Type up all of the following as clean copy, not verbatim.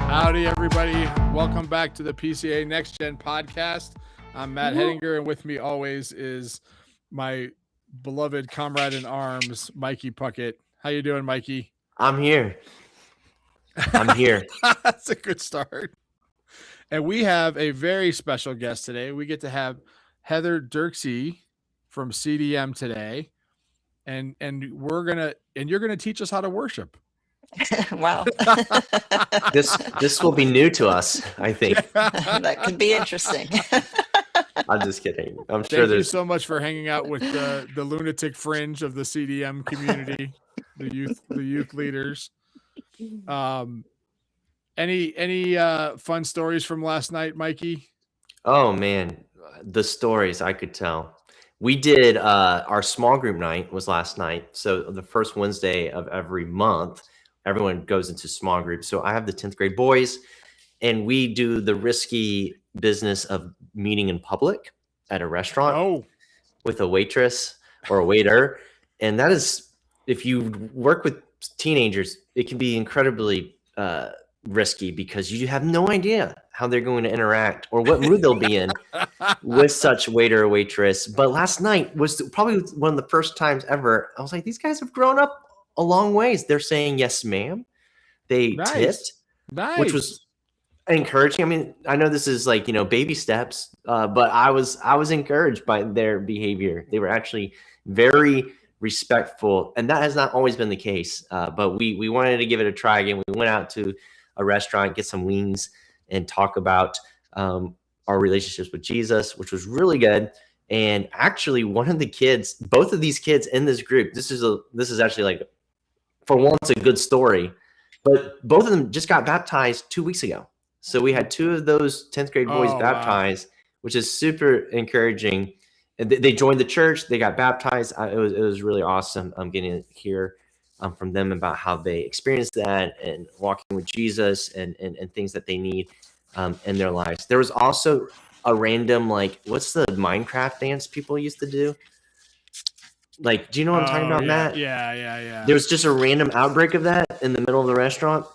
Howdy, everybody. Welcome back to the PCA Next Gen Podcast. I'm Matt Hedinger, and with me always is my beloved comrade in arms, Mikey Puckett. How you doing, Mikey? I'm here. That's a good start. And we have a very special guest today. We get to have Heather Dirkse from CDM today. And you're gonna teach us how to worship. Wow. This will be new to us, I think. That could be interesting. I'm just kidding. I'm sure Thank you so much for hanging out with the lunatic fringe of the CDM community, the youth leaders. Any fun stories from last night, Mikey? Oh man, the stories I could tell. We did our small group night was last night. So the first Wednesday of every month, everyone goes into small groups. So I have the 10th grade boys, and we do the risky business of meeting in public at a restaurant with a waitress or a waiter. And that is, if you work with teenagers, it can be incredibly risky because you have no idea how they're going to interact or what mood they'll be in with such waiter or waitress. But last night was probably one of the first times ever. I was like, these guys have grown up a long ways. They're saying yes, ma'am. They tipped, which was encouraging. I mean, I know this is like, baby steps, but I was encouraged by their behavior. They were actually very respectful, and that has not always been the case. But we wanted to give it a try again. We went out to a restaurant, get some wings, and talk about our relationships with Jesus, which was really good. And actually, one of the kids, both of these kids in this group, this is actually like, for once, a good story. But both of them just got baptized 2 weeks ago. So we had two of those 10th grade boys baptized, which is super encouraging. And they joined the church. They got baptized. It was really awesome. I'm getting to hear from them about how they experienced that and walking with Jesus and things that they need in their lives. There was also a random, what's the Minecraft dance people used to do? Do you know what I'm talking about, Matt? Yeah. There was just a random outbreak of that in the middle of the restaurant,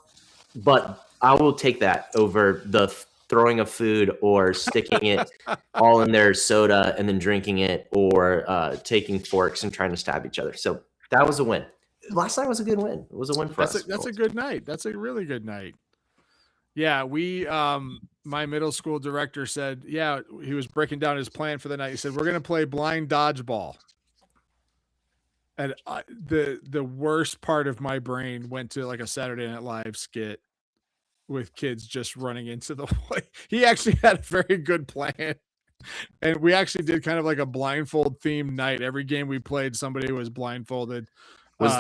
but I will take that over the throwing of food or sticking it all in their soda and then drinking it, or taking forks and trying to stab each other. So that was a win. Last night was a good win. It was a win for us. That's a good night. That's a really good night. Yeah, we my middle school director said, he was breaking down his plan for the night. He said, we're going to play blind dodgeball. And the worst part of my brain went to like a Saturday Night Live skit with kids just running into the play. He actually had a very good plan. And we actually did kind of like a blindfold themed night. Every game we played, somebody was blindfolded. Was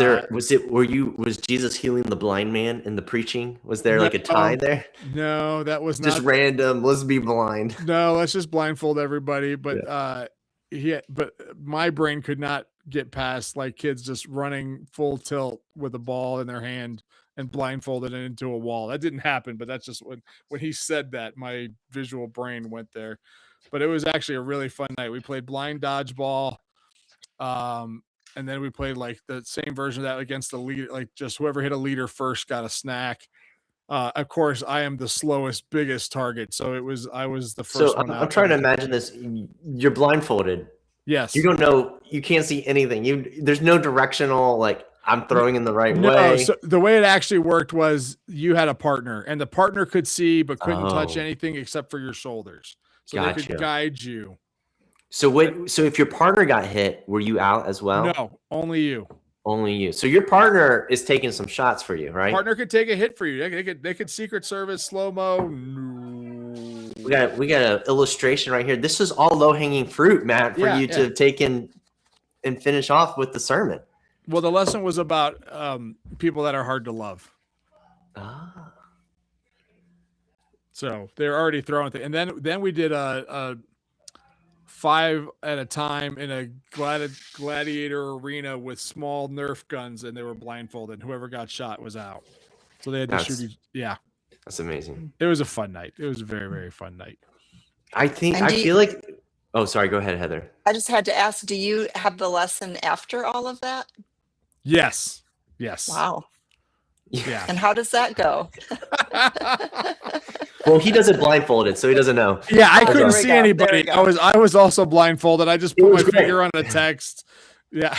Jesus healing the blind man in the preaching? Was there like a tie there? No, that was just random. Let's be blind. No, let's just blindfold everybody. But but my brain could not get past like kids just running full tilt with a ball in their hand and blindfolded it into a wall. That didn't happen, but that's just when he said that, my visual brain went there. But it was actually a really fun night. We played blind dodgeball. And then we played like the same version of that against the leader, like just whoever hit a leader first got a snack. Of course, I am the slowest, biggest target. So I was the first so one. I'm trying to imagine this. You're blindfolded. Yes. You don't know. You can't see anything. There's no directional, I'm throwing in the right way. So the way it actually worked was you had a partner, and the partner could see but couldn't touch anything except for your shoulders. So they could guide you. So if your partner got hit, were you out as well? No, only you. Only you. So your partner is taking some shots for you, right? Partner could take a hit for you. They could Secret Service slow-mo. No. We got an illustration right here. This is all low-hanging fruit, Matt, for you to take in and finish off with the sermon. Well, the lesson was about people that are hard to love. So they're already throwing things. And then we did a 5 at a time in a gladiator arena with small Nerf guns, and they were blindfolded. Whoever got shot was out. So they had to shoot. Yeah. That's amazing. It was a fun night. It was a very, very fun night. I feel like, oh, sorry. Go ahead, Heather. I just had to ask, do you have the lesson after all of that? Yes. Yes. Wow. Yeah. And how does that go? Well, he does it blindfolded, so he doesn't know. Yeah, I Oh, couldn't there we see go. There we anybody. go. I was also blindfolded. I just It put my was great. finger on a text. Yeah.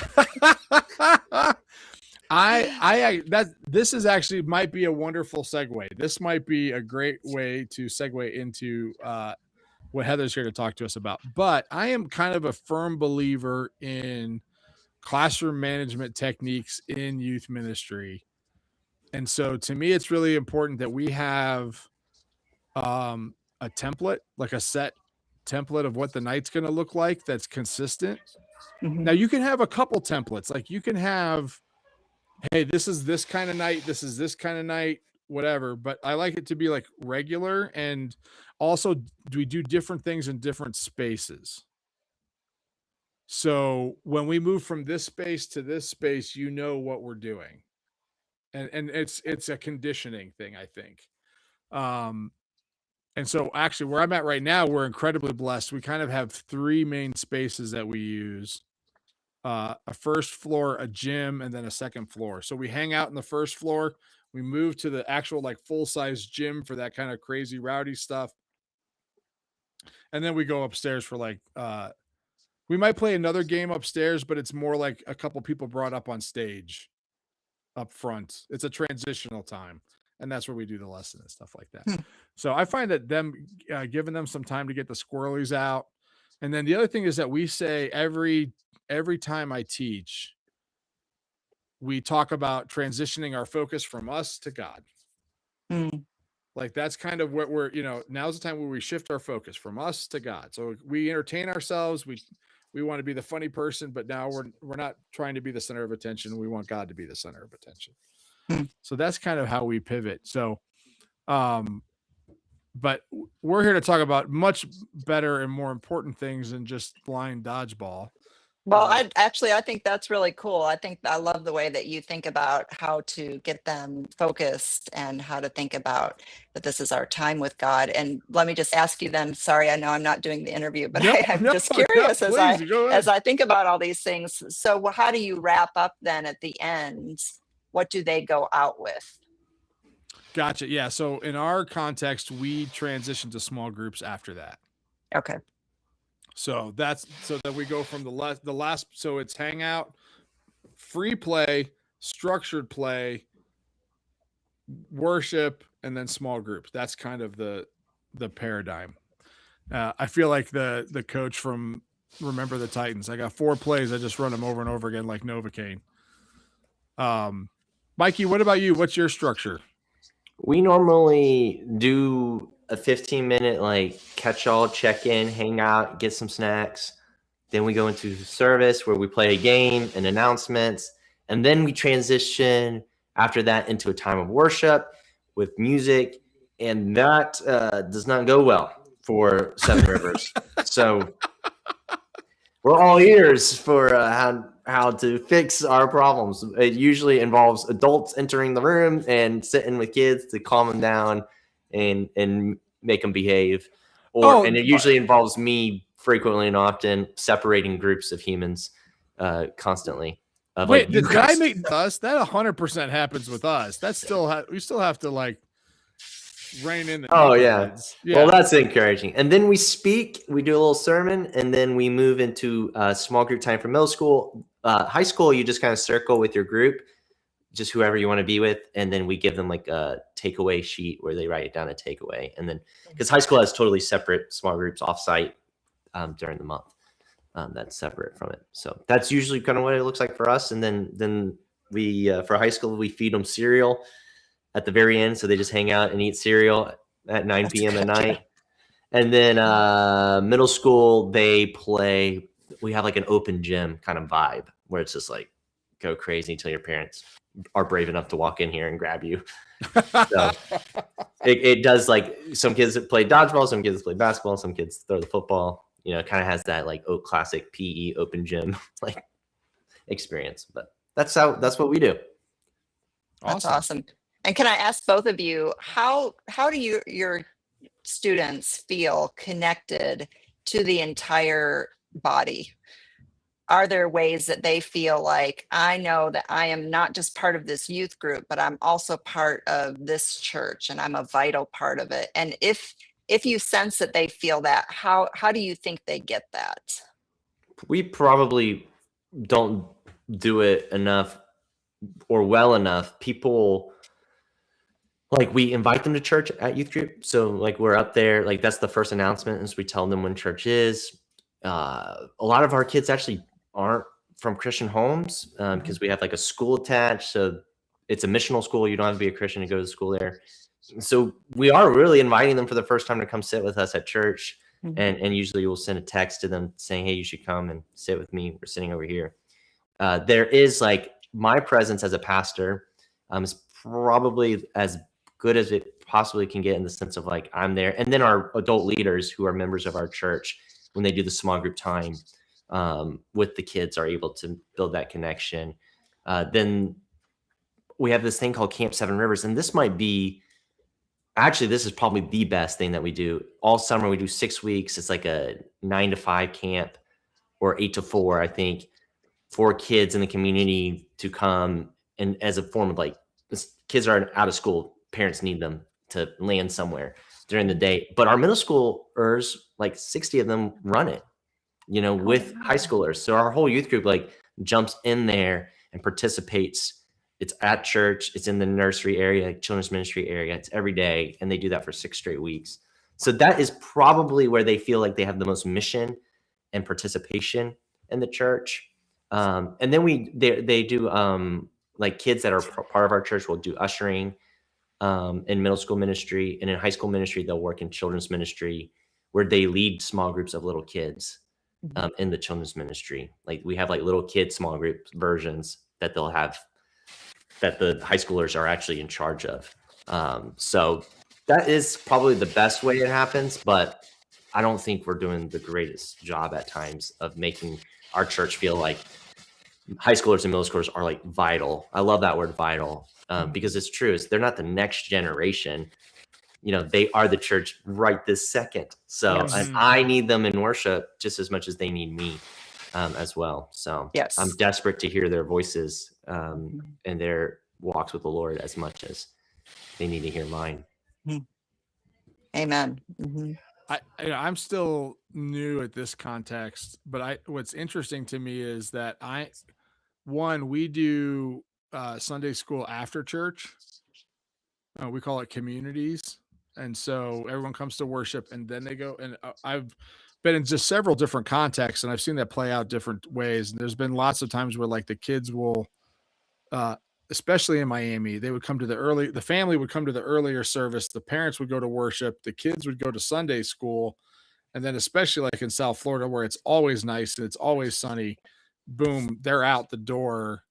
This is actually might be a wonderful segue. This might be a great way to segue into what Heather's here to talk to us about. But I am kind of a firm believer in classroom management techniques in youth ministry. And so to me, it's really important that we have a template, like a set template of what the night's going to look like that's consistent. Mhm. Now you can have a couple templates. Like you can have, hey, this is this kind of night, this is this kind of night, whatever. But I like it to be like regular, and also we do different things in different spaces. So when we move from this space to this space, you know what we're doing. And it's a conditioning thing, I think. And so actually where I'm at right now, we're incredibly blessed. We kind of have three main spaces that we use. A first floor, a gym, and then a second floor. So we hang out in the first floor. We move to the actual like full-size gym for that kind of crazy rowdy stuff. And then we go upstairs for like we might play another game upstairs, but it's more like a couple people brought up on stage up front. It's a transitional time, and that's where we do the lesson and stuff like that. So I find that them giving them some time to get the squirrelies out. And then the other thing is that we say every time I teach, we talk about transitioning our focus from us to God. Mm. Like that's kind of what we're, now's the time where we shift our focus from us to God. So we entertain ourselves. We want to be the funny person, but now we're not trying to be the center of attention. We want God to be the center of attention. Mm. So that's kind of how we pivot. So, but we're here to talk about much better and more important things than just blind dodgeball. Well, I think that's really cool. I love the way that you think about how to get them focused and how to think about that this is our time with God. And let me just ask you then, sorry, I know I'm not doing the interview, but I'm just curious as I think about all these things. So how do you wrap up then at the end? What do they go out with? Gotcha. Yeah. So in our context, we transition to small groups after that. Okay. So that we go from the last, so it's hangout, free play, structured play, worship, and then small groups. That's kind of the paradigm. I feel like the coach from Remember the Titans. I got 4 plays. I just run them over and over again like Novocaine. Mikey, what about you? What's your structure? We normally do a 15-minute like catch-all, check-in, hang out, get some snacks. Then we go into service where we play a game and announcements. And then we transition after that into a time of worship with music. And that does not go well for Seven Rivers. So we're all ears for how to fix our problems. It usually involves adults entering the room and sitting with kids to calm them down and make them behave. And it usually involves me frequently and often separating groups of humans constantly. Wait, did I make us? That 100% happens with us. That's still we still have to like rein in the yeah. Well, that's encouraging. And then we speak, we do a little sermon, and then we move into small group time for middle school. High school, you just kind of circle with your group, just whoever you want to be with, and then we give them like a takeaway sheet where they write down a takeaway. And then because high school has totally separate small groups offsite during the month, that's separate from it. So that's usually kind of what it looks like for us. And then we for high school, we feed them cereal at the very end, so they just hang out and eat cereal at 9 p.m. at night. And then middle school, they play. We have like an open gym kind of vibe where it's just like go crazy until your parents are brave enough to walk in here and grab you. So it does, like some kids play dodgeball, some kids play basketball, some kids throw the football. It kind of has that like classic PE open gym like experience. But that's what we do. That's awesome. And can I ask both of you, how do your students feel connected to the entire body? are there ways that they feel like, I know that I am not just part of this youth group, but I'm also part of this church and I'm a vital part of it? And if you sense that they feel that, how do you think they get that? We probably don't do it enough or well enough. People, like, we invite them to church at youth group. So like we're up there, like that's the first announcement is we tell them when church is. A lot of our kids actually aren't from Christian homes because we have like a school attached. So it's a missional school. You don't have to be a Christian to go to school there. So we are really inviting them for the first time to come sit with us at church. And usually we'll send a text to them saying, hey, you should come and sit with me. We're sitting over here. There is like my presence as a pastor is probably as good as it possibly can get in the sense of like I'm there. And then our adult leaders who are members of our church, when they do the small group time with the kids, are able to build that connection. Then we have this thing called Camp Seven Rivers. And this might be, actually, this is probably the best thing that we do all summer. We do 6 weeks. It's like a 9 to 5 camp or 8 to 4, I think, for kids in the community to come and as a form of like, kids are out of school. Parents need them to land somewhere during the day. But our middle schoolers, like 60 of them run it, with high schoolers. So our whole youth group like jumps in there and participates. It's at church. It's in the nursery area, children's ministry area. It's every day. And they do that for 6 straight weeks. So that is probably where they feel like they have the most mission and participation in the church. And then they do like kids that are part of our church will do ushering in middle school ministry, and in high school ministry, they'll work in children's ministry where they lead small groups of little kids in the children's ministry. Like we have like little kid small group versions that they'll have that the high schoolers are actually in charge of. So that is probably the best way it happens, but I don't think we're doing the greatest job at times of making our church feel like high schoolers and middle schoolers are like vital. I love that word vital because it's true. They're not the next generation. They are the church right this second. So Yes. And I need them in worship just as much as they need me as well. So Yes. I'm desperate to hear their voices and their walks with the Lord as much as they need to hear mine. Amen. Mm-hmm. I'm still new at this context, but what's interesting to me is that we do Sunday school after church. We call it communities. And so everyone comes to worship and then they go. And I've been in just several different contexts and I've seen that play out different ways. And there's been lots of times where like the kids will, especially in Miami, they would come to the family would come to the earlier service. The parents would go to worship. The kids would go to Sunday school. And then especially like in South Florida where it's always nice and it's always sunny, boom, they're out the door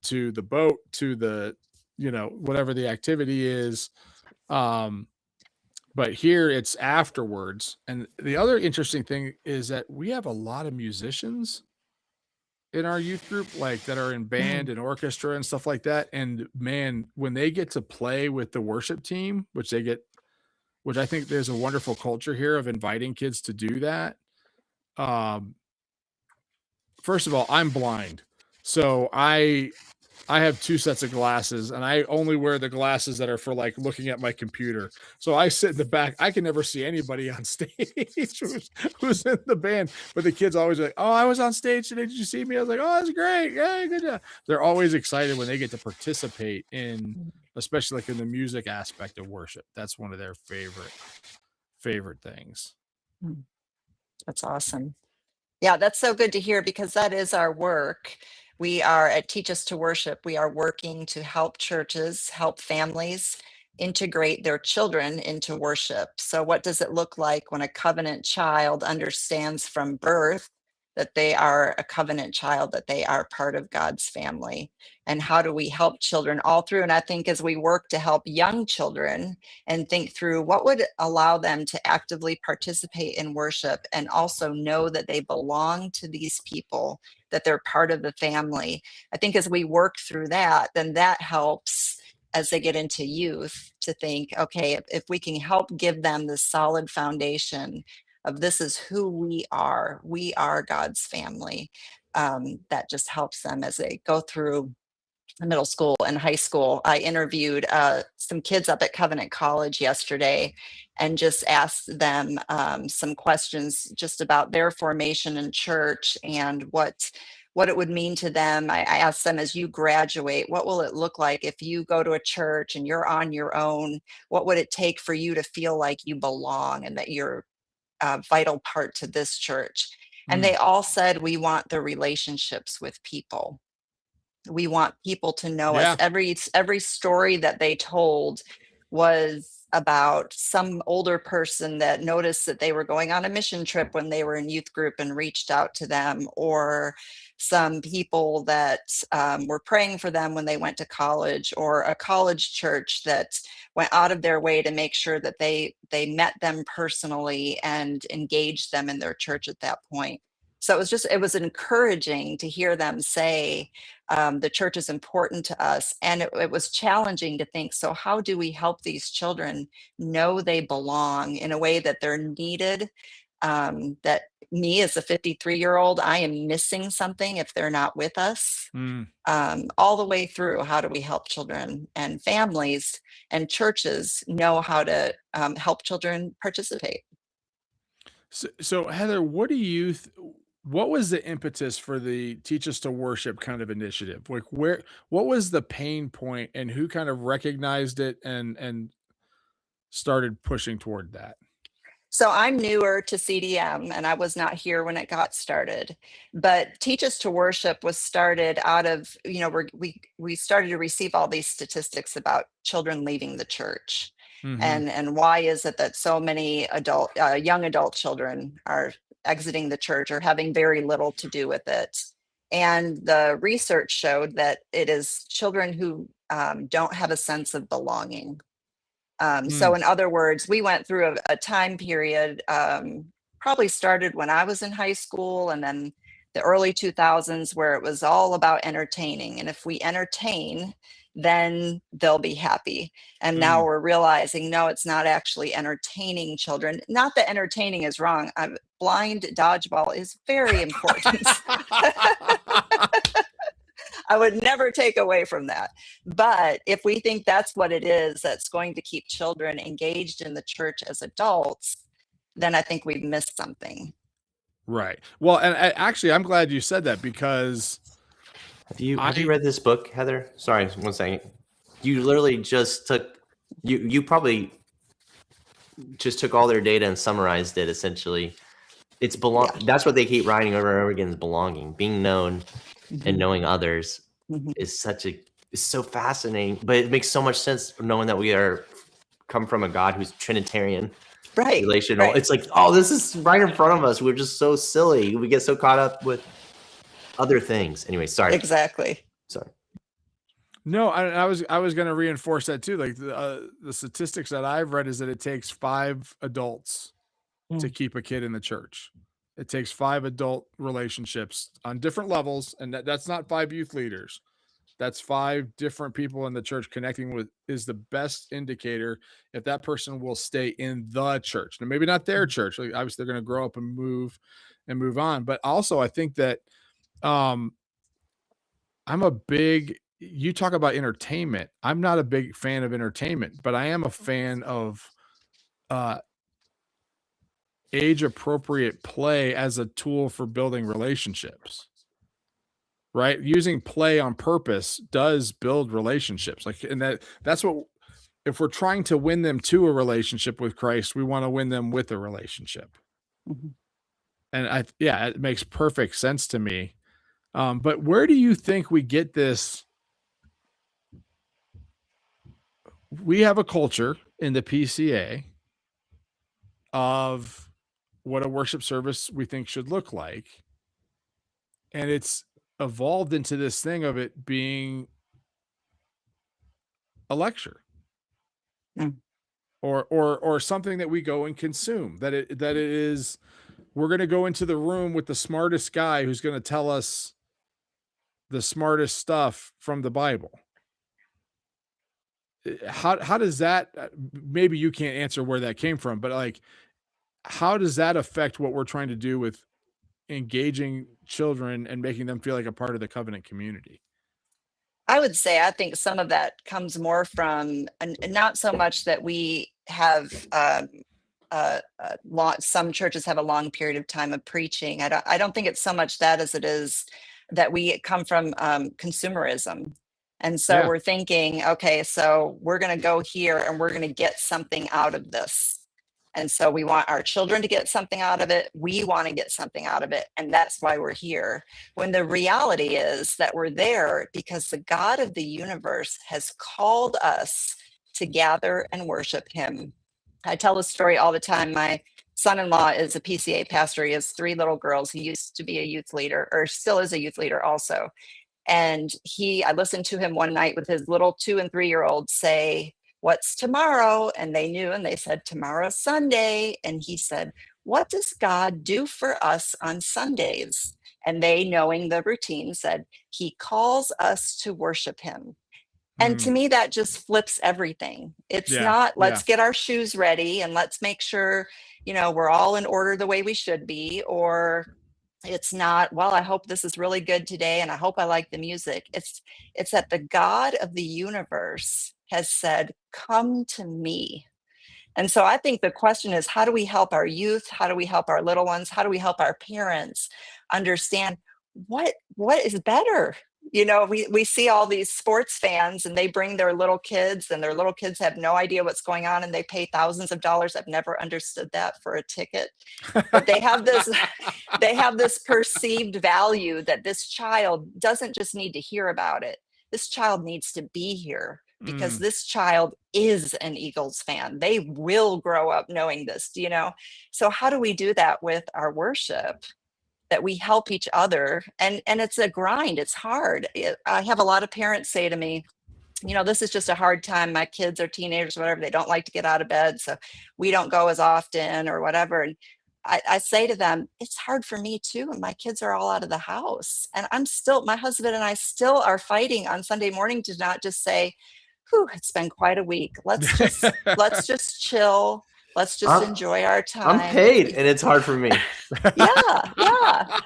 to the boat, to the, whatever the activity is. But here it's afterwards. And the other interesting thing is that we have a lot of musicians in our youth group, like that are in band and orchestra and stuff like that. And man, when they get to play with the worship team, which I think there's a wonderful culture here of inviting kids to do that. First of all, I'm blind. So I have 2 sets of glasses and I only wear the glasses that are for like looking at my computer. So I sit in the back. I can never see anybody on stage who's in the band, but the kids always are like, oh, I was on stage today. Did you see me? I was like, oh, that's great. Yeah, good job. They're always excited when they get to participate in, especially like in the music aspect of worship. That's one of their favorite things. That's awesome. Yeah, that's so good to hear because that is our work. We are at Teach Us to Worship. We are working to help churches, help families integrate their children into worship. So what does it look like when a covenant child understands from birth that they are a covenant child, that they are part of God's family? And how do we help children all through? And I think as we work to help young children and think through what would allow them to actively participate in worship and also know that they belong to these people, that they're part of the family. I think as we work through that, then that helps as they get into youth to think, okay, if we can help give them the solid foundation of this is who we are. We are God's family. That just helps them as they go through middle school and high school. I interviewed some kids up at Covenant College yesterday and just asked them some questions just about their formation in church and what it would mean to them. I asked them, as you graduate, what will it look like if you go to a church and you're on your own? What would it take for you to feel like you belong and that you're a vital part to this church? And they all said, we want the relationships with people. We want people to know us. Every story that they told was about some older person that noticed that they were going on a mission trip when they were in youth group and reached out to them, or some people that were praying for them when they went to college, or a college church that went out of their way to make sure that they met them personally and engaged them in their church at that point. So it was encouraging to hear them say, the church is important to us. And it was challenging to think, so how do we help these children know they belong in a way that they're needed? That me as a 53-year-old, I am missing something if they're not with us. All the way through, how do we help children and families and churches know how to help children participate? So Heather, what was the impetus for the Teach Us to Worship kind of initiative? Like what was the pain point and who kind of recognized it and started pushing toward that? So I'm newer to CDM and I was not here when it got started, but Teach Us to Worship was started out of, we started to receive all these statistics about children leaving the church. And why is it that so many young adult children are exiting the church or having very little to do with it? And the research showed that it is children who don't have a sense of belonging. So in other words, we went through a time period, probably started when I was in high school and then the early 2000s, where it was all about entertaining. And if we entertain, then they'll be happy. And now we're realizing, no, it's not actually entertaining children. Not that entertaining is wrong. Blind dodgeball is very important. I would never take away from that. But if we think that's what it is, that's going to keep children engaged in the church as adults, then I think we've missed something. Right. Well, and I'm glad you said that, because have you read this book, Heather? Sorry, 1 second. You literally just took you probably just took all their data and summarized it essentially. It's That's what they keep writing over and over again, is belonging, being known, and knowing others is so fascinating. But it makes so much sense knowing that we come from a God who's Trinitarian. Right. Relational. Right. It's like, oh, this is right in front of us. We're just so silly. We get so caught up with other things. Anyway, sorry. Exactly. Sorry. No, I was going to reinforce that too. Like the statistics that I've read is that it takes 5 adults to keep a kid in the church. It takes 5 adult relationships on different levels, and that's not 5 youth leaders. That's 5 different people in the church connecting with is the best indicator if that person will stay in the church. Now, maybe not their church. Like, obviously, they're going to grow up and move on. But also, I think that you talk about entertainment. I'm not a big fan of entertainment, but I am a fan of age-appropriate play as a tool for building relationships. Right? Using play on purpose does build relationships. Like, and that's what, if we're trying to win them to a relationship with Christ, we want to win them with a relationship. And it makes perfect sense to me. But where do you think we get this? We have a culture in the PCA of what a worship service we think should look like. And it's evolved into this thing of it being a lecture or something that we go and consume, that it is, we're going to go into the room with the smartest guy who's going to tell us the smartest stuff from the Bible. How does that, maybe you can't answer where that came from, but like, how does that affect what we're trying to do with engaging children and making them feel like a part of the covenant community? I would say I think some of that comes more from, and not so much that we have some churches have a long period of time of preaching. I don't think it's so much that as it is that we come from consumerism. And so Yeah. we're thinking, okay, so we're going to go here and we're going to get something out of this. And so we want our children to get something out of it. We want to get something out of it. And that's why we're here. When the reality is that we're there because the God of the universe has called us to gather and worship him. I tell this story all the time. My son-in-law is a PCA pastor. He has 3 little girls. He used to be a youth leader, or still is a youth leader also. And I listened to him one night with his little 2 and 3-year-olds say, "What's tomorrow?" And they knew, and they said, "Tomorrow's Sunday." And he said, "What does God do for us on Sundays?" And they, knowing the routine, said, "He calls us to worship him." And to me, that just flips everything. It's not, let's get our shoes ready and let's make sure, we're all in order the way we should be. Or it's not, well, I hope this is really good today and I hope I like the music. It's that the God of the universe has said, "Come to me." And so I think the question is, how do we help our youth? How do we help our little ones? How do we help our parents understand what is better? We see all these sports fans and they bring their little kids and their little kids have no idea what's going on and they pay thousands of dollars. I've never understood that for a ticket, but they have this perceived value that this child doesn't just need to hear about it. This child needs to be here because this child is an Eagles fan. They will grow up knowing this, So how do we do that with our worship? That we help each other, and it's a grind. It's hard. I have a lot of parents say to me, "This is just a hard time. My kids are teenagers, whatever. They don't like to get out of bed, so we don't go as often or whatever." And I say to them, "It's hard for me too. And my kids are all out of the house, and my husband and I still are fighting on Sunday morning to not just say, 'Whew, it's been quite a week. Let's just chill. Let's just enjoy our time.'" I'm paid and it's hard for me. Yeah.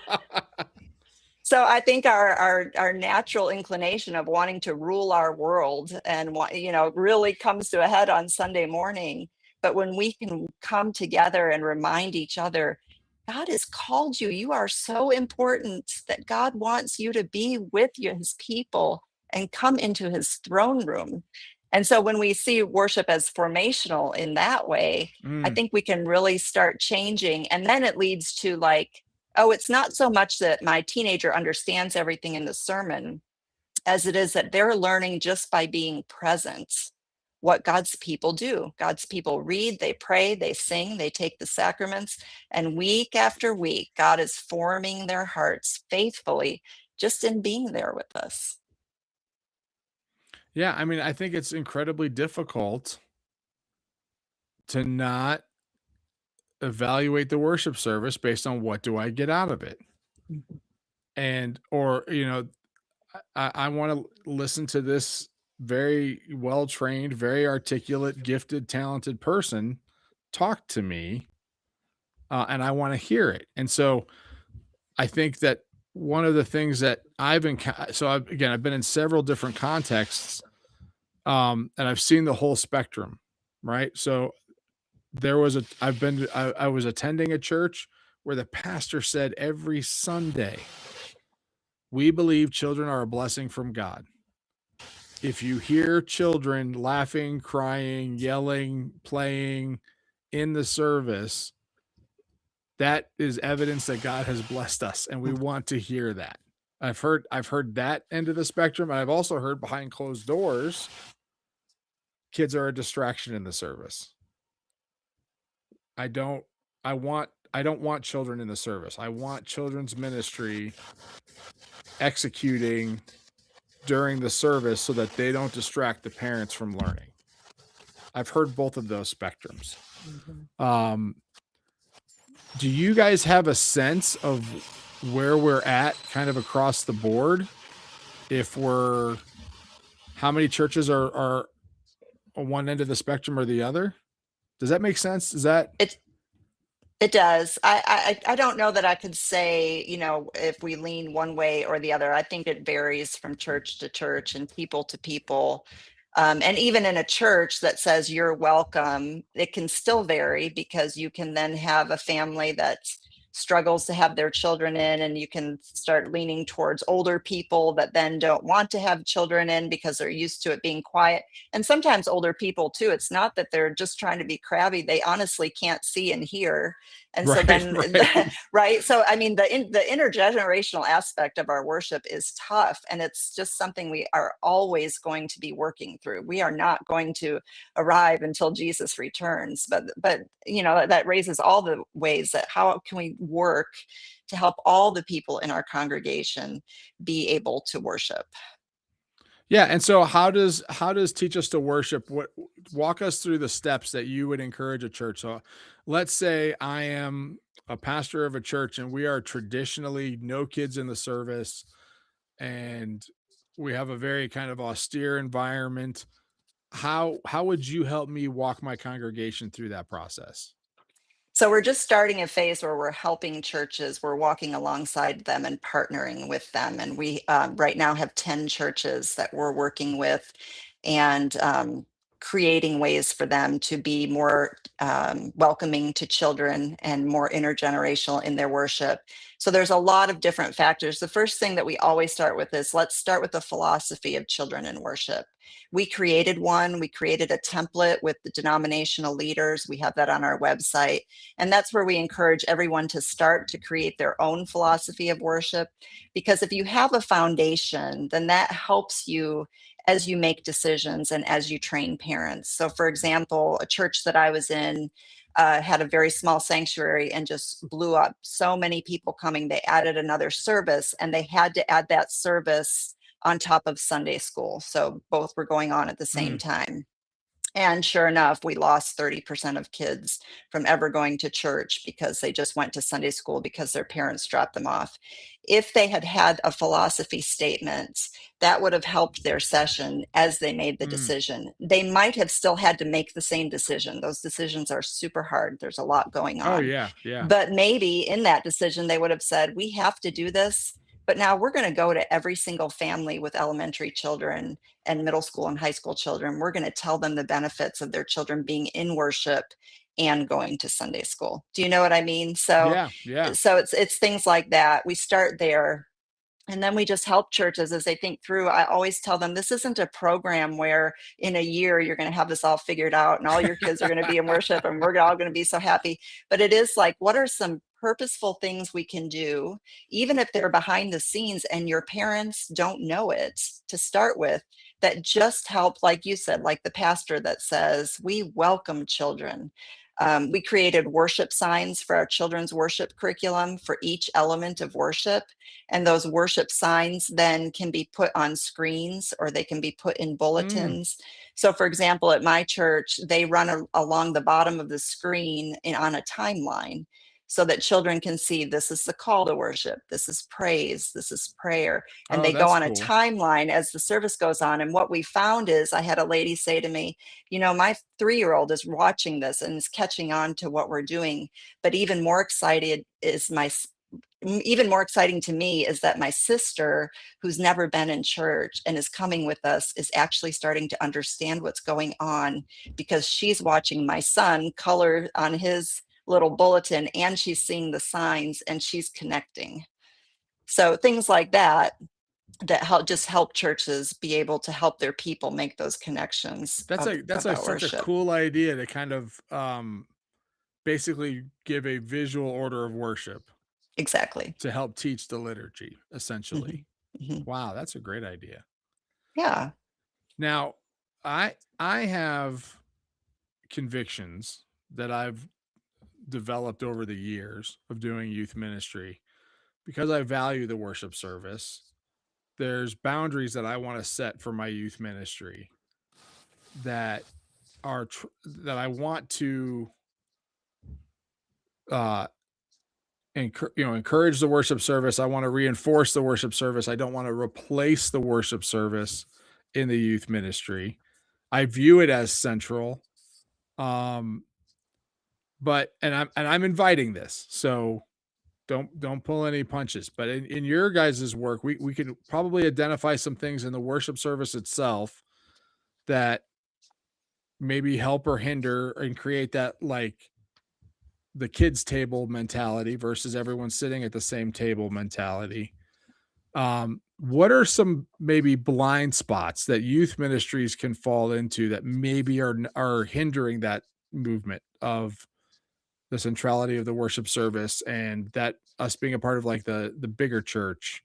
So I think our natural inclination of wanting to rule our world and really comes to a head on Sunday morning. But when we can come together and remind each other, God has called you. You are so important that God wants you to be with his people and come into his throne room. And so when we see worship as formational in that way, I think we can really start changing. And then it leads to it's not so much that my teenager understands everything in the sermon as it is that they're learning just by being present what God's people do. God's people read, they pray, they sing, they take the sacraments. And week after week, God is forming their hearts faithfully just in being there with us. Yeah, I mean, I think it's incredibly difficult to not evaluate the worship service based on what do I get out of it. And, I want to listen to this very well-trained, very articulate, gifted, talented person talk to me, and I want to hear it. And so I think that one of the things that I've been in several different contexts, and I've seen the whole spectrum, right? So I was attending a church where the pastor said every Sunday, "We believe children are a blessing from God. If you hear children laughing, crying, yelling, playing in the service, that is evidence that God has blessed us, and we want to hear that." I've heard that end of the spectrum, and I've also heard behind closed doors, kids are a distraction in the service. I don't want children in the service. I want children's ministry executing during the service so that they don't distract the parents from learning. I've heard both of those spectrums. Do you guys have a sense of where we're at kind of across the board? How many churches are on one end of the spectrum or the other? Does that make sense? It does. I don't know that I could say, if we lean one way or the other. I think it varies from church to church and people to people. And even in a church that says you're welcome, it can still vary, because you can then have a family that struggles to have their children in, and you can start leaning towards older people that then don't want to have children in because they're used to it being quiet. And sometimes older people too, it's not that they're just trying to be crabby, they honestly can't see and hear. And so Right, then right. right, so I mean, the intergenerational aspect of our worship is tough, and it's just something we are always going to be working through. We are not going to arrive until Jesus returns, but that raises all the ways that how can we work to help all the people in our congregation be able to worship. Yeah. And so how does teach us to worship, walk us through the steps that you would encourage a church? So let's say I am a pastor of a church and we are traditionally no kids in the service, and we have a very kind of austere environment. How would you help me walk my congregation through that process? So we're just starting a phase where we're helping churches. We're walking alongside them and partnering with them. And we right now have 10 churches that we're working with, and creating ways for them to be more welcoming to children and more intergenerational in their worship. So there's a lot of different factors. The first thing that we always start with is, let's start with the philosophy of children in worship. We created a template with the denominational leaders. We have that on our website. And that's where we encourage everyone to start to create their own philosophy of worship. Because if you have a foundation, then that helps you as you make decisions and as you train parents. So for example, a church that I was in had a very small sanctuary and just blew up. So many people coming, they added another service, and they had to add that service on top of Sunday school. So both were going on at the same time. And sure enough, we lost 30% of kids from ever going to church because they just went to Sunday school because their parents dropped them off. If they had had a philosophy statement, that would have helped their session as they made the decision. They might have still had to make the same decision. Those decisions are super hard. There's a lot going on. Oh, yeah. Yeah. But maybe in that decision, they would have said, we have to do this, but now we're going to go to every single family with elementary children and middle school and high school children. We're going to tell them the benefits of their children being in worship and going to Sunday school. Do you know what I mean? So, Yeah. so it's things like that. We start there. And then we just help churches as they think through. I always tell them, this isn't a program where in a year you're going to have this all figured out and all your kids are going to be in worship and we're all going to be so happy. But it is like, what are some purposeful things we can do, even if they're behind the scenes and your parents don't know it to start with, that just help, like you said, like the pastor that says, we welcome children. We created worship signs for our children's worship curriculum for each element of worship. And those worship signs then can be put on screens or they can be put in bulletins. So for example, at my church, they run along the bottom of the screen on a timeline so that children can see, this is the call to worship, this is praise, this is prayer. And they go on a timeline as the service goes on. And what we found is, I had a lady say to me, my 3-year-old is watching this and is catching on to what we're doing. But even more exciting to me is that my sister, who's never been in church and is coming with us, is actually starting to understand what's going on because she's watching my son color on his little bulletin and she's seeing the signs and she's connecting. So things like that help churches be able to help their people make those connections. That's such a cool idea to kind of basically give a visual order of worship. Exactly. To help teach the liturgy, essentially. Mm-hmm. Wow, that's a great idea. Yeah. Now, I have convictions that I've developed over the years of doing youth ministry because I value the worship service. There's boundaries that I want to set for my youth ministry that are that I want to encourage the worship service. I want to reinforce the worship service. I don't want to replace the worship service in the youth ministry. I view it as central. I'm inviting this, so don't pull any punches. But in your guys' work, we can probably identify some things in the worship service itself that maybe help or hinder and create that, like, the kids table mentality versus everyone sitting at the same table mentality. What are some maybe blind spots that youth ministries can fall into that maybe are hindering that movement of the centrality of the worship service and that us being a part of, like, the bigger church?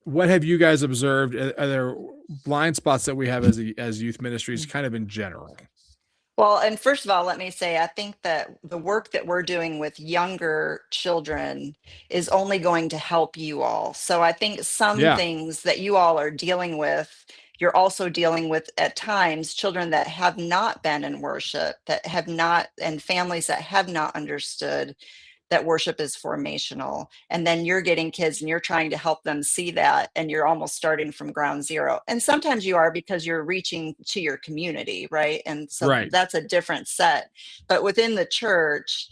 What have you guys observed? Are there blind spots that we have as youth ministries kind of in general? Well, and first of all, let me say, I think that the work that we're doing with younger children is only going to help you all. So I think some Yeah. things that you all are dealing with, you're also dealing with at times children that have not been in worship, that have not, and families that have not understood that worship is formational. And then you're getting kids and you're trying to help them see that, and you're almost starting from ground zero. And sometimes you are, because you're reaching to your community, right? And so Right. that's a different set. But within the church,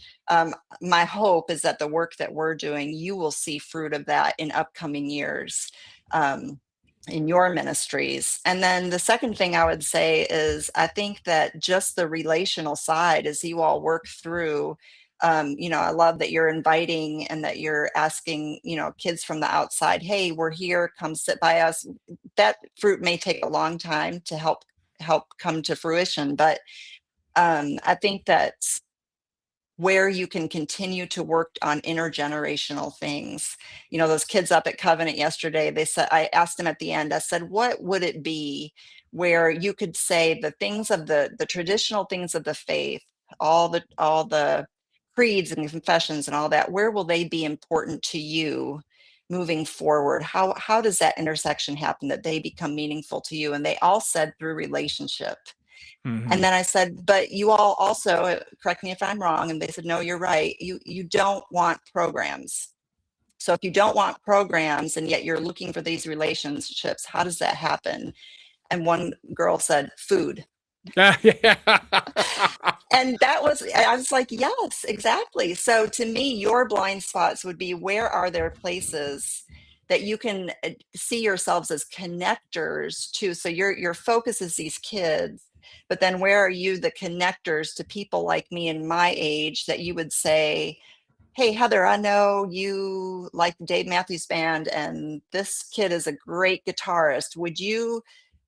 my hope is that the work that we're doing, you will see fruit of that in upcoming years. In your ministries. And then the second thing I would say is, I think that just the relational side, as you all work through, I love that you're inviting and that you're asking, kids from the outside, hey, we're here, come sit by us. That fruit may take a long time to help come to fruition. But I think that's where you can continue to work on intergenerational things. Those kids up at Covenant yesterday, they said, I asked them at the end, I said, what would it be where you could say the things of the traditional things of the faith, all the creeds and confessions and all that, where will they be important to you moving forward? How does that intersection happen, that they become meaningful to you? And they all said through relationship. And then I said, but you all also, correct me if I'm wrong. And they said, no, you're right. You don't want programs. So if you don't want programs and yet you're looking for these relationships, how does that happen? And one girl said, food. And I was like, yes, exactly. So to me, your blind spots would be, where are there places that you can see yourselves as connectors to? So your focus is these kids, but then where are you the connectors to people like me and my age, that you would say, hey, Heather, I know you like the Dave Matthews Band, and this kid is a great guitarist. Would you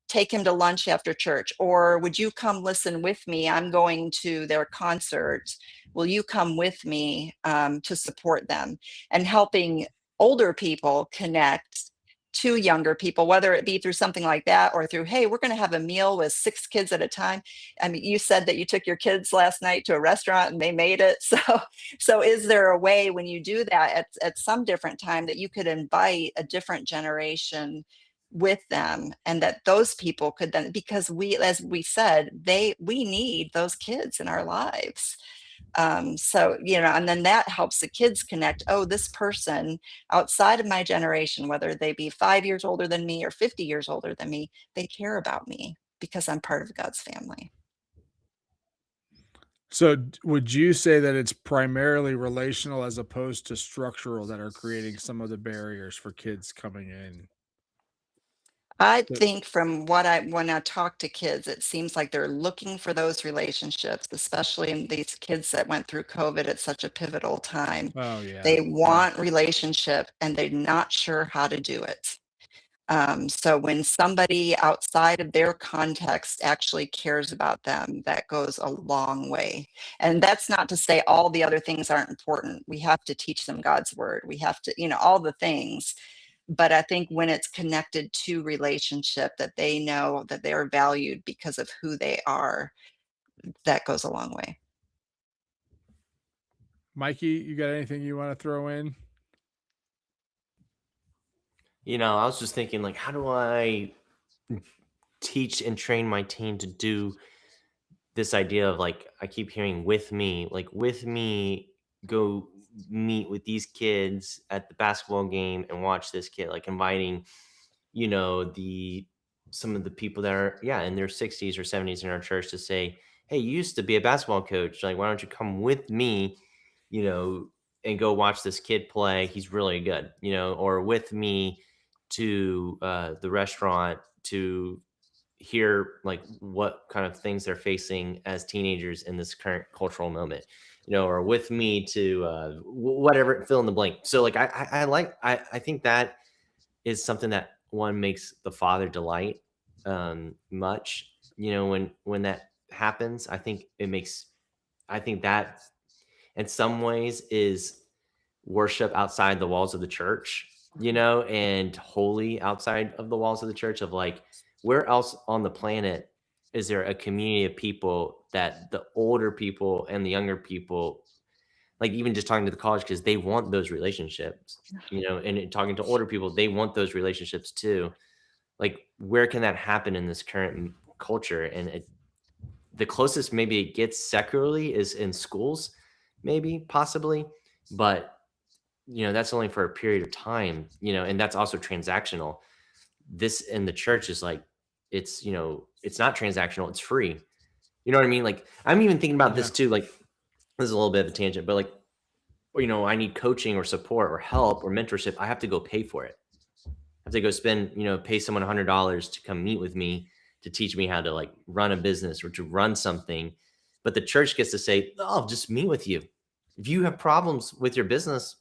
take him to lunch after church? Or would you come listen with me? I'm going to their concert. Will you come with me to support them? And helping older people connect to younger people, whether it be through something like that or through, hey, we're going to have a meal with 6 kids at a time. I mean, you said that you took your kids last night to a restaurant and they made it. So is there a way, when you do that at some different time, that you could invite a different generation with them, and that those people could then, because as we said, we need those kids in our lives. So, and then that helps the kids connect. Oh, this person outside of my generation, whether they be 5 years older than me or 50 years older than me, they care about me because I'm part of God's family. So would you say that it's primarily relational as opposed to structural that are creating some of the barriers for kids coming in? I think from when I talk to kids, it seems like they're looking for those relationships, especially in these kids that went through COVID at such a pivotal time. Oh yeah. They want relationship and they're not sure how to do it. So when somebody outside of their context actually cares about them, that goes a long way. And that's not to say all the other things aren't important. We have to teach them God's word. We have to, all the things. But I think when it's connected to relationship, that they know that they are valued because of who they are, that goes a long way. Mikey, you got anything you want to throw in? I was just thinking, like, how do I teach and train my team to do this idea of, like, I keep hearing with me, go meet with these kids at the basketball game and watch this kid, like inviting, some of the people that are, in their 60s or 70s in our church to say, hey, you used to be a basketball coach. Like, why don't you come with me, and go watch this kid play? He's really good, or with me to the restaurant to hear like what kind of things they're facing as teenagers in this current cultural moment, or with me to whatever, fill in the blank. So like, I think that is something that one makes the Father delight much, when that happens. I think that in some ways is worship outside the walls of the church, and holy outside of the walls of the church, of like, where else on the planet is there a community of people that the older people and the younger people, like even just talking to the college, because they want those relationships, and talking to older people, they want those relationships too. Like, where can that happen in this current culture? And the closest maybe it gets secularly is in schools, maybe, possibly, but that's only for a period of time, and that's also transactional. This in the church is like, it's not transactional, it's free. You know what I mean? Like, I'm even thinking about this too. Like, this is a little bit of a tangent, but like, I need coaching or support or help or mentorship, I have to go pay for it. I have to go spend, pay someone $100 to come meet with me to teach me how to like run a business or to run something. But the church gets to say, oh, just meet with you. If you have problems with your business,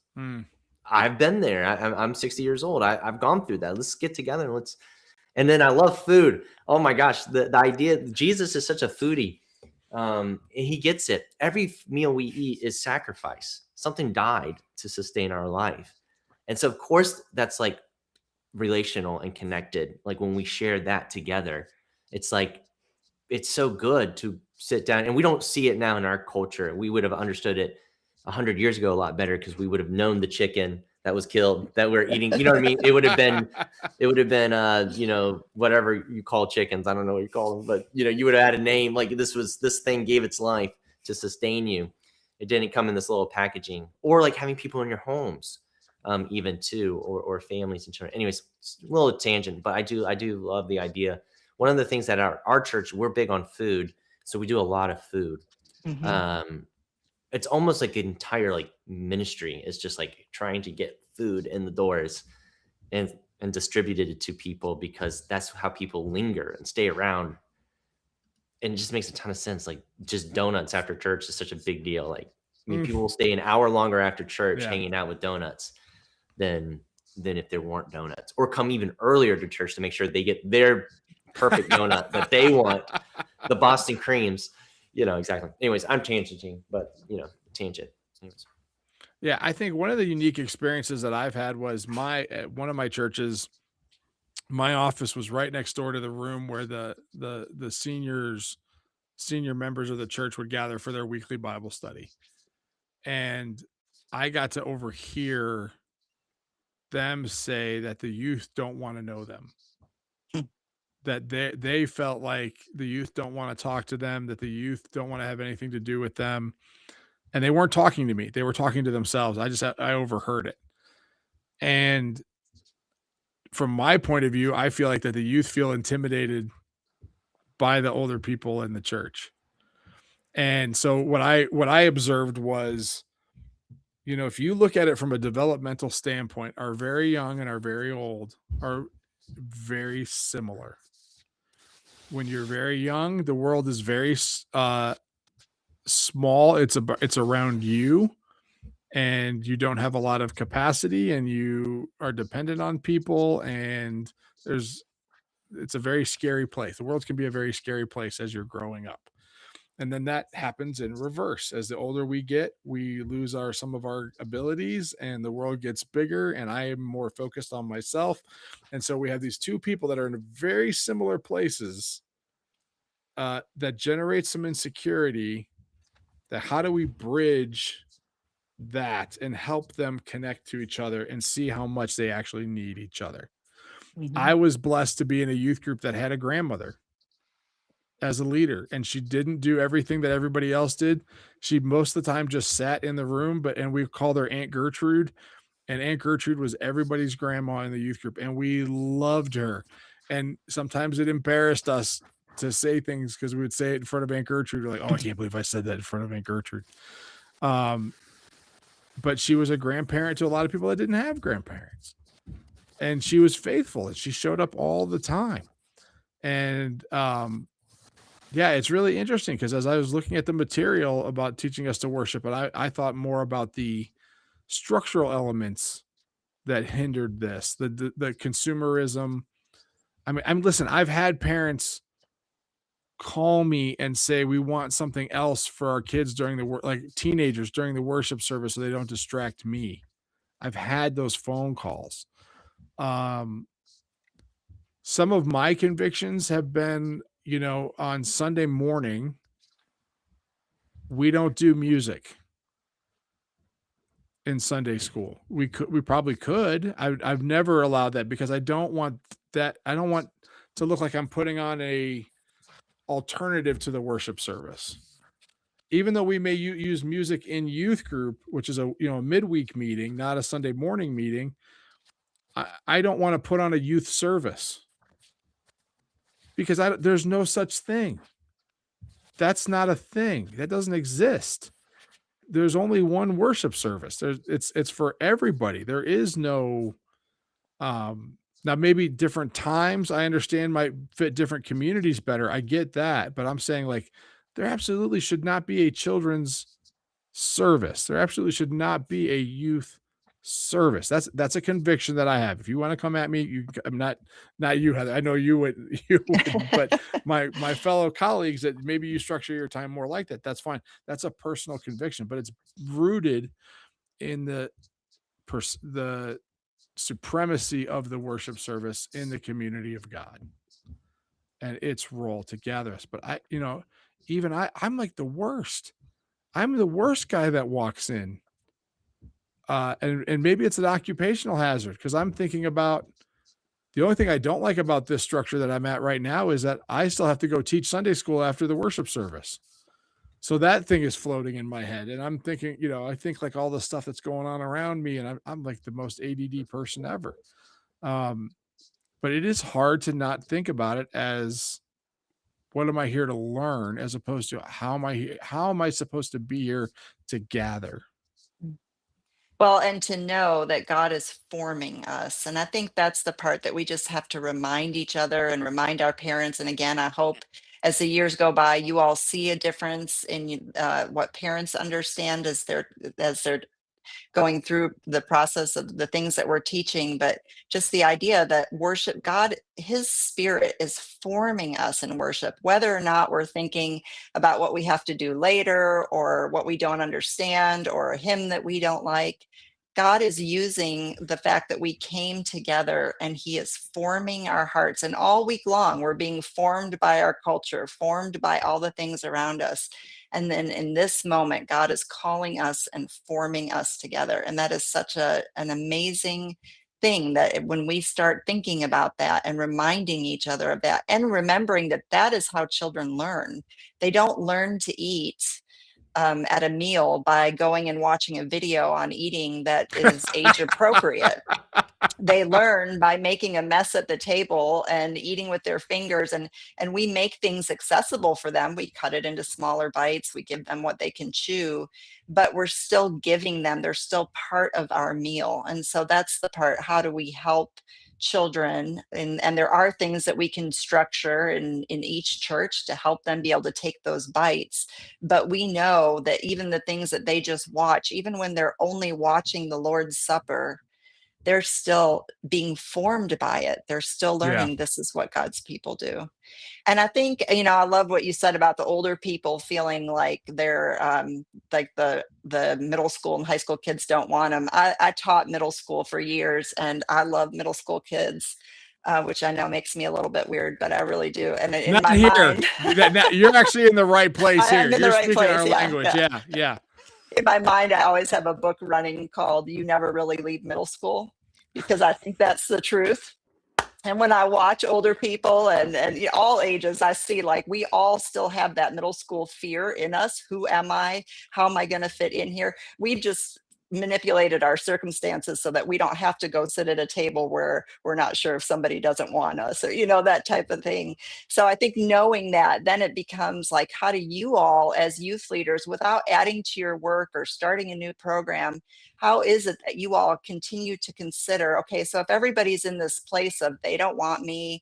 I've been there. I'm 60 years old. I've gone through that. Let's get together and and then I love food. Oh my gosh. The idea, Jesus is such a foodie. He gets it. Every meal we eat is sacrifice. Something died to sustain our life. And so of course that's like relational and connected. Like when we share that together, it's like, it's so good to sit down, and we don't see it now in our culture. We would have understood it 100 years ago a lot better, because we would have known the chicken that was killed that we're eating. You know what I mean? It would have been, whatever you call chickens. I don't know what you call them, but you would have had a name. Like, this thing gave its life to sustain you. It didn't come in this little packaging, or like having people in your homes, even too, or families and children. Anyways, a little tangent, but I do love the idea. One of the things that our church, we're big on food. So we do a lot of food. Mm-hmm. It's almost like an entire like ministry is just like trying to get food in the doors and distributed it to people, because that's how people linger and stay around. And it just makes a ton of sense. Like, just donuts after church is such a big deal. Like, I mean, people will stay an hour longer after church hanging out with donuts than if there weren't donuts, or come even earlier to church to make sure they get their perfect donut that they want, the Boston creams, exactly. Anyways, I'm tangenting, but tangent. Anyways. Yeah, I think one of the unique experiences that I've had was at one of my churches, my office was right next door to the room where the senior members of the church would gather for their weekly Bible study. And I got to overhear them say that the youth don't want to know them. That they felt like the youth don't want to talk to them, that the youth don't want to have anything to do with them. And they weren't talking to me. They were talking to themselves. I overheard it. And from my point of view, I feel like that the youth feel intimidated by the older people in the church. And so what I observed was, if you look at it from a developmental standpoint, our very young and our very old are very similar. When you're very young, the world is very small. It's around you, and you don't have a lot of capacity, and you are dependent on people, and it's a very scary place. The world can be a very scary place as you're growing up. And then that happens in reverse. As the older we get, we lose some of our abilities, and the world gets bigger, and I am more focused on myself. And so we have these two people that are in very similar places, that generate some insecurity. That how do we bridge that and help them connect to each other and see how much they actually need each other? Mm-hmm. I was blessed to be in a youth group that had a grandmother as a leader, and she didn't do everything that everybody else did. She most of the time just sat in the room, and we called her Aunt Gertrude, and Aunt Gertrude was everybody's grandma in the youth group, and we loved her. And sometimes it embarrassed us to say things because we would say it in front of Aunt Gertrude. We're like, oh, I can't believe I said that in front of Aunt Gertrude. But she was a grandparent to a lot of people that didn't have grandparents. And she was faithful and she showed up all the time. And yeah, it's really interesting because as I was looking at the material about teaching us to worship, and I thought more about the structural elements that hindered this, the consumerism. I mean, listen, I've had parents call me and say we want something else for our kids during the like teenagers during the worship service so they don't distract me. I've had those phone calls. Some of my convictions have been, on Sunday morning, we don't do music in Sunday school. We probably could. I've never allowed that because I don't want that. I don't want to look like I'm putting on a alternative to the worship service. Even though we may use music in youth group, which is a midweek meeting, not a Sunday morning meeting, I don't want to put on a youth service because there's no such thing. That's not a thing. That doesn't exist. There's only one worship service. It's for everybody. There is no now maybe different times I understand might fit different communities better. I get that, but I'm saying like there absolutely should not be a children's service. There absolutely should not be a youth service. That's a conviction that I have. If you want to come at me, I'm not you, Heather. I know you would, but my fellow colleagues that maybe you structure your time more like that. That's fine. That's a personal conviction, but it's rooted in the supremacy of the worship service in the community of God and its role to gather us. But I'm like the worst. I'm the worst guy that walks in. And maybe it's an occupational hazard because I'm thinking about the only thing I don't like about this structure that I'm at right now is that I still have to go teach Sunday school after the worship service. So that thing is floating in my head. And I'm thinking, I think like all the stuff that's going on around me and I'm like the most ADD person ever. But it is hard to not think about it as what am I here to learn as opposed to how am I supposed to be here to gather? Well, and to know that God is forming us. And I think that's the part that we just have to remind each other and remind our parents. And again, I hope as the years go by, you all see a difference in what parents understand as they're going through the process of the things that we're teaching, but just the idea that worship God, his spirit is forming us in worship, whether or not we're thinking about what we have to do later or what we don't understand or a hymn that we don't like. God is using the fact that we came together and he is forming our hearts. And all week long, we're being formed by our culture, formed by all the things around us. And then in this moment, God is calling us and forming us together. And that is such an amazing thing that when we start thinking about that and reminding each other of that and remembering that that is how children learn. They don't learn to eat at a meal by going and watching a video on eating that is age appropriate. They learn by making a mess at the table and eating with their fingers, and we make things accessible for them. We cut it into smaller bites. We give them what they can chew, but we're still giving them, they're still part of our meal. And so that's the part. How do we help children? And there are things that we can structure in each church to help them be able to take those bites. But we know that even the things that they just watch, even when they're only watching the Lord's Supper, they're still being formed by it. They're still learning this is what God's people do. And I think, I love what you said about the older people feeling like they're like the middle school and high school kids don't want them. I taught middle school for years and I love middle school kids. Which I know makes me a little bit weird, but I really do. And in Not my here. mind, You're actually in the right place here. I'm in You're the right speaking place, our language. Yeah. In my mind, I always have a book running called You Never Really Leave Middle School, because I think that's the truth. And when I watch older people and all ages, I see like we all still have that middle school fear in us. Who am I? How am I going to fit in here? We've just manipulated our circumstances so that we don't have to go sit at a table where we're not sure if somebody doesn't want us, or, that type of thing. So I think knowing that, then it becomes like, how do you all as youth leaders, without adding to your work or starting a new program, how is it that you all continue to consider, okay, so if everybody's in this place of they don't want me,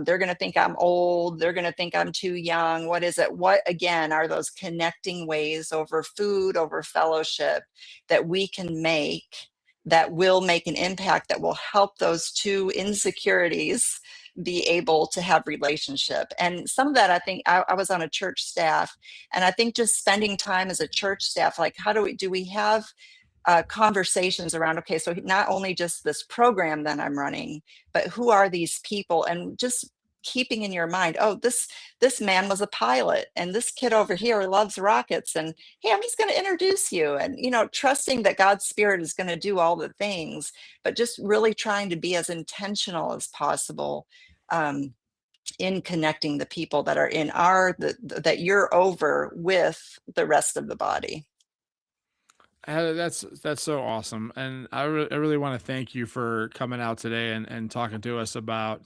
they're going to think I'm old, they're going to think I'm too young, what is it? What, again, are those connecting ways over food, over fellowship that we can make that will make an impact, that will help those two insecurities be able to have relationship? And some of that, I think, I was on a church staff, and I think just spending time as a church staff, like, how do we have conversations around, okay, so not only just this program that I'm running, but who are these people? And just keeping in your mind, oh, this man was a pilot, and this kid over here loves rockets, and hey, I'm just going to introduce you, and trusting that God's Spirit is going to do all the things, but just really trying to be as intentional as possible in connecting the people that are in that you're over with the rest of the body. That's so awesome. And I really want to thank you for coming out today and talking to us about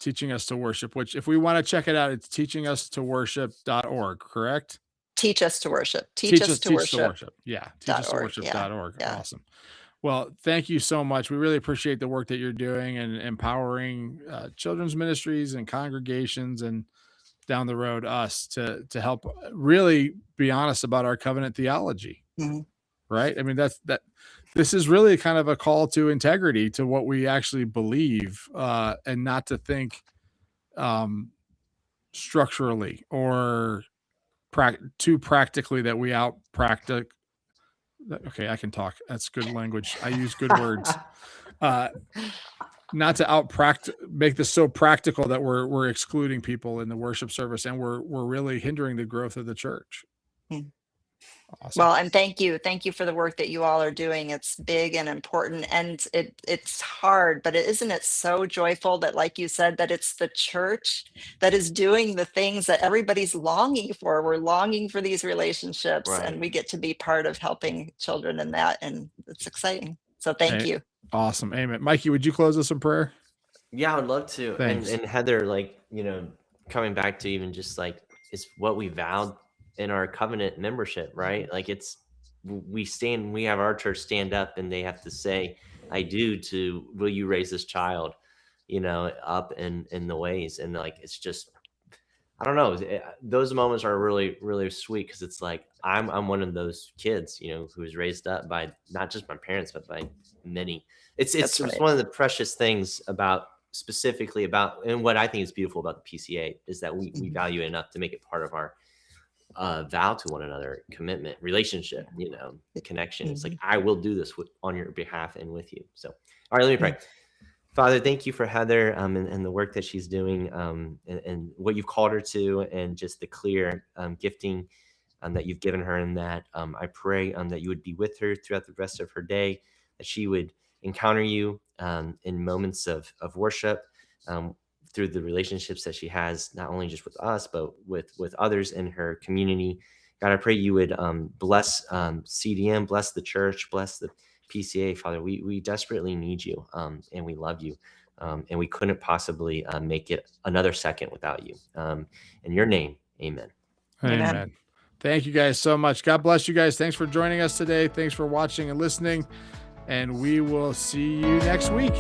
teaching us to worship, which, if we want to check it out, it's teachingustoworship.org, correct? Teach us to worship. Teach us to worship. Yeah. Teachustoworship.org. Yeah. Awesome. Well, thank you so much. We really appreciate the work that you're doing and empowering children's ministries and congregations, and down the road us to help really be honest about our covenant theology. Mm-hmm. Right. I mean, this is really kind of a call to integrity, to what we actually believe, and not to think structurally or too practically that we out practice. Okay, I can talk. That's good language. I use good words. Not to make this so practical that we're excluding people in the worship service, and we're really hindering the growth of the church. Mm. Awesome. Well, and thank you for the work that you all are doing. It's big and important, and it's hard, but isn't it so joyful that, like you said, that it's the church that is doing the things that everybody's longing for. We're longing for these relationships, right, and we get to be part of helping children in that, and it's exciting. So thank you. Awesome. Amen. Mikey, would you close us in prayer? Yeah, I would love to. And Heather, coming back to even just it's what we vowed in our covenant membership, right? We have our church stand up, and they have to say, I do, to, will you raise this child, up in the ways. And it's just, I don't know. Those moments are really, really sweet, because it's I'm one of those kids, who was raised up by not just my parents, but by many. It's right. One of the precious things specifically about, and what I think is beautiful about the PCA, is that we value it enough to make it part of our vow to one another, commitment, relationship, connection. It's I will do this on your behalf and with you. So, all right, let me pray. Father, thank you for Heather and the work that she's doing, and what you've called her to, and just the clear gifting that you've given her in that. I pray that you would be with her throughout the rest of her day, that she would encounter you in moments of worship, through the relationships that she has, not only just with us, but with others in her community. God, I pray you would bless CDM, bless the church, bless the PCA. Father, we desperately need you, and we love you, and we couldn't possibly make it another second without you. In your name, amen. Amen. Thank you guys so much. God bless you guys. Thanks for joining us today. Thanks for watching and listening, and we will see you next week.